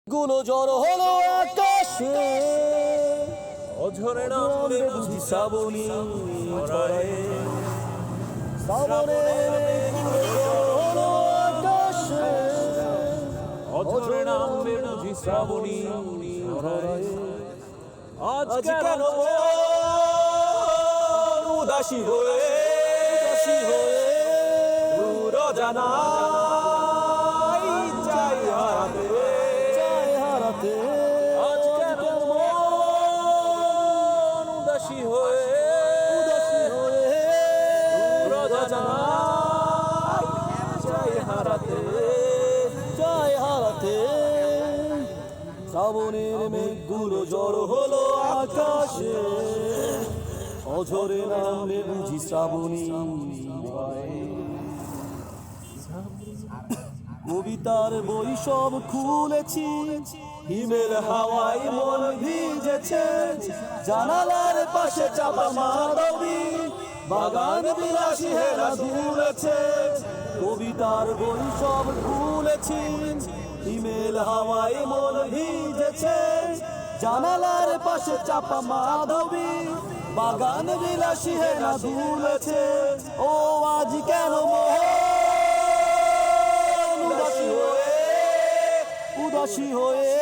গুলো জড়ো হলো আকাশে, অঝরে নামবে বুঝি শ্রাবণী ছড়ায়। শ্রাবণের গুলো জড়ো হলো আকাশে, অঝরে নামবে বুঝি শ্রাবণী ছড়ায়। আজ কেন উদাসী হয়ে দূর জানাই চাই হারাতে। আজ কেন উদাসী হয়ে দূর জানাই চাই হারাতে। শ্রাবণের মেঘগুলো জড়ো হলো আকাশে, অঝরে নামলে বুঝি শ্রাবণী। কবিতার বই সব খুলেছি, হিমেল হাওয়ায় মন ভিজেছে। জানালার পাশে চাপা মাধবী, বাগান বিলাসী হেরা দুলেছে। কবিতার বই সব খুলেছি, হিমেল হাওয়ায় মন ভিজেছে। জানালার পাশে চাপা মাধবী, বাগান বিলাসী হেরা দুলেছে। ও আজ কেন উদাসী হয়ে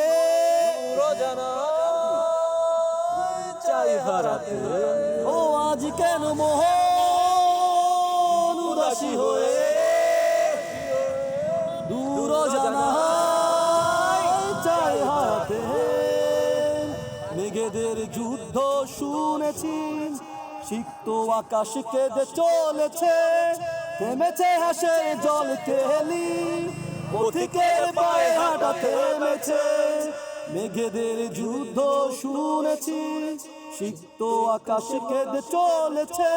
চাই হারাতে। ও আজ কেন মোহন উদাসী হয়ে দূর জানাই চাই হারাতে। মেঘেদের যুদ্ধ শুনেছি, সিক্ত আকাশ কেঁদে চলেছে। থেমেছে হাসে জল কেলি, পথিকের পায়ে হাঁটা থেমেছে। মেঘেদের যুদ্ধ শুনেছি, সিক্ত আকাশ কেঁদে চলেছে।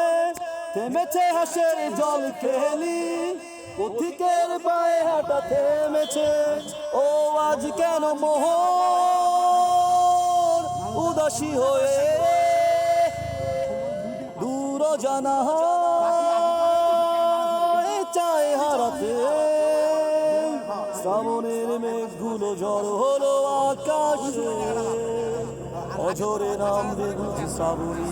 থেমেছে হাসের জল কেলি, পথিকের পায়ে হাঁটা থেমেছে। ও আজ কেন মোহন উদাসী হয়ে দূর জানা চাই হারাতে। শ্রাবণের মেঘগুলো জড়ো হলো আকাশে, অঝরে নামবে বুঝি শ্রাবণী।